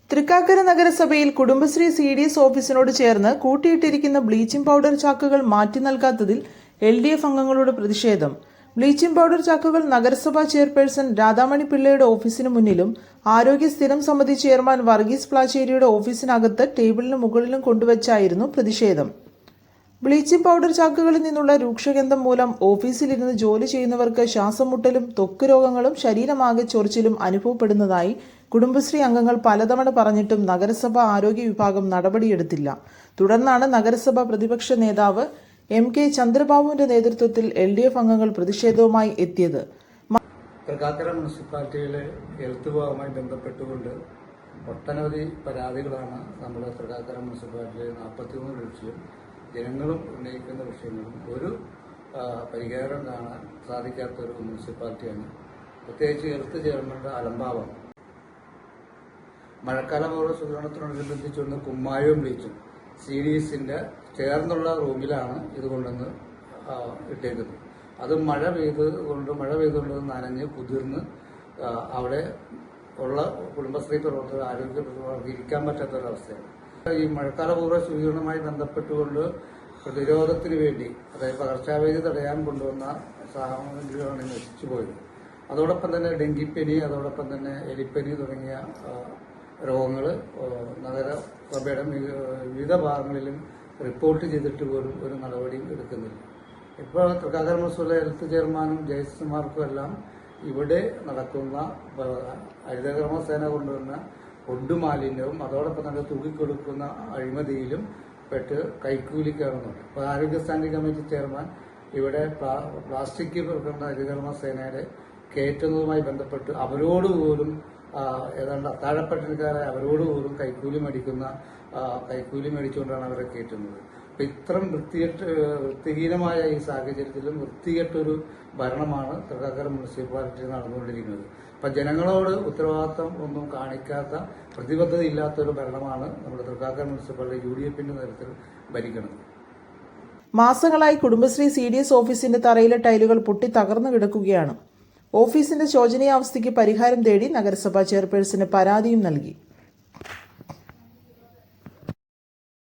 തൃക്കാക്കര നഗരസഭയിൽ കുടുംബശ്രീ CDS ഓഫീസിനോട് ചേർന്ന് കൂട്ടിയിട്ടിരിക്കുന്ന bleaching powder ചാക്കുകൾ മാറ്റി നൽകാത്തതിൽ LDF അംഗങ്ങളുടെ പ്രതിഷേധം. ബ്ലീച്ചിംഗ് പൗഡർ ചാക്കുകൾ നഗരസഭാ ചെയർപേഴ്സൺ രാധാമണി പിള്ളയുടെ ഓഫീസിന് മുന്നിലും ആരോഗ്യ സ്ഥിരം സമിതി ചെയർമാൻ വർഗീസ് പ്ലാച്ചേരിയുടെ ഓഫീസിനകത്ത് ടേബിളിന് മുകളിലും കൊണ്ടുവച്ചായിരുന്നു പ്രതിഷേധം. ബ്ലീച്ചിംഗ് പൗഡർ ചാക്കുകളിൽ നിന്നുള്ള രൂക്ഷഗന്ധം മൂലം ഓഫീസിലിരുന്ന് ജോലി ചെയ്യുന്നവർക്ക് ശ്വാസം മുട്ടലും ത്വക്ക് രോഗങ്ങളും ശരീരമാകെ ചൊറിച്ചിലും അനുഭവപ്പെടുന്നതായി കുടുംബശ്രീ അംഗങ്ങൾ പലതവണ പറഞ്ഞിട്ടും നഗരസഭ ആരോഗ്യ വിഭാഗം നടപടിയെടുത്തില്ല. തുടർന്നാണ് നഗരസഭ പ്രതിപക്ഷ നേതാവ് MK ചന്ദ്രബാബുവിന്റെ നേതൃത്വത്തിൽ LDF അംഗങ്ങൾ പ്രതിഷേധവുമായി എത്തിയത്. തൃക്കാക്കര മുനിസിപ്പാലിറ്റിയിലെ ഹെൽത്ത് വിഭാഗവുമായി ബന്ധപ്പെട്ടുകൊണ്ട് ഒട്ടനവധി പരാതികളാണ് നമ്മുടെ തൃക്കാക്കര മുനിസിപ്പാലിറ്റിയിലെ 43 ഡിവിഷനിലും ജനങ്ങളും ഉന്നയിക്കുന്ന വിഷയങ്ങളും ഒരു പരിഹാരം കാണാൻ സാധിക്കാത്തൊരു മുനിസിപ്പാലിറ്റിയാണ്. പ്രത്യേകിച്ച് ഹെൽത്ത് ചെയർമാന്റെ അലംഭാവം. മഴക്കാല പൗർണ ശുചീകരണത്തോടനുബന്ധിച്ചുകൊണ്ട് കുമ്മായവും ബ്ലീച്ചും CDSന്റെ ചേർന്നുള്ള റൂമിലാണ് ഇത് കൊണ്ടുവന്ന് ഇട്ടേക്കുന്നത്. അത് മഴ പെയ്തുകൊണ്ട് നനഞ്ഞ് കുതിർന്ന് അവിടെ ഉള്ള കുടുംബശ്രീ പ്രവർത്തകർ ആരോഗ്യ പ്രവർത്തകർക്ക് ഇരിക്കാൻ പറ്റാത്തൊരവസ്ഥയാണ്. ഈ മഴക്കാല പൂർവ്വ ശുചീകരണവുമായി ബന്ധപ്പെട്ടുകൊണ്ട് പ്രതിരോധത്തിന് വേണ്ടി, അതായത് പകർച്ചവ്യാധി തടയാൻ കൊണ്ടുവന്ന സാമഗ്രികളാണ് നശിച്ചു പോയത്. അതോടൊപ്പം തന്നെ ഡെങ്കിപ്പനി, അതോടൊപ്പം തന്നെ എലിപ്പനി തുടങ്ങിയ രോഗങ്ങൾ നഗരസഭയുടെ വിവിധ ഭാഗങ്ങളിലും റിപ്പോർട്ട് ചെയ്തിട്ട് പോലും ഒരു നടപടിയും എടുക്കുന്നില്ല. ഇപ്പോൾ തൃക്കാക്കര മുനിസിപ്പൽ ഹെൽത്ത് ചെയർമാനും ജയസുമാർക്കും എല്ലാം ഇവിടെ നടക്കുന്ന ഹരിതകർമ്മസേന കൊണ്ടുവന്ന പൊടുമാലിന്യവും അതോടൊപ്പം തന്നെ തൂക്കിക്കൊടുക്കുന്ന അഴിമതിയിലും പെട്ട് കൈക്കൂലി കയറുന്നുണ്ട്. ഇപ്പോൾ ആരോഗ്യ സ്റ്റാൻഡിംഗ് കമ്മിറ്റി ചെയർമാൻ ഇവിടെ പ്ലാസ്റ്റിക് പുറക്കുന്ന ഹരിതകർമ്മസേനയുടെ കയറ്റുന്നതുമായി ബന്ധപ്പെട്ട് അവരോട് പോലും ഏതാണ്ട് അത്താഴപ്പട്ടിണിക്കാരെ അവരോട് പോലും കൈക്കൂലി മേടിച്ചുകൊണ്ടാണ് അവരെ കയറ്റുന്നത്. അപ്പം ഇത്തരം വൃത്തിഹീനമായ ഈ സാഹചര്യത്തിലും വൃത്തികെട്ടൊരു ഭരണമാണ് തൃക്കാക്കര മുനിസിപ്പാലിറ്റി നടന്നുകൊണ്ടിരിക്കുന്നത്. അപ്പം ജനങ്ങളോട് ഉത്തരവാദിത്തം ഒന്നും കാണിക്കാത്ത, പ്രതിബദ്ധത ഇല്ലാത്തൊരു ഭരണമാണ് നമ്മുടെ തൃക്കാക്കര മുനിസിപ്പാലിറ്റി UDFന്റെ നേതൃത്വത്തിൽ ഭരിക്കുന്നത്. മാസങ്ങളായി കുടുംബശ്രീ CDS ഓഫീസിന്റെ തറയിലെ ടൈലുകൾ പൊട്ടി തകർന്നു കിടക്കുകയാണ്. ഓഫീസിന്റെ ശോചനീയാവസ്ഥയ്ക്ക് പരിഹാരം തേടി നഗരസഭാ ചെയർപേഴ്സന് പരാതിയും നൽകി.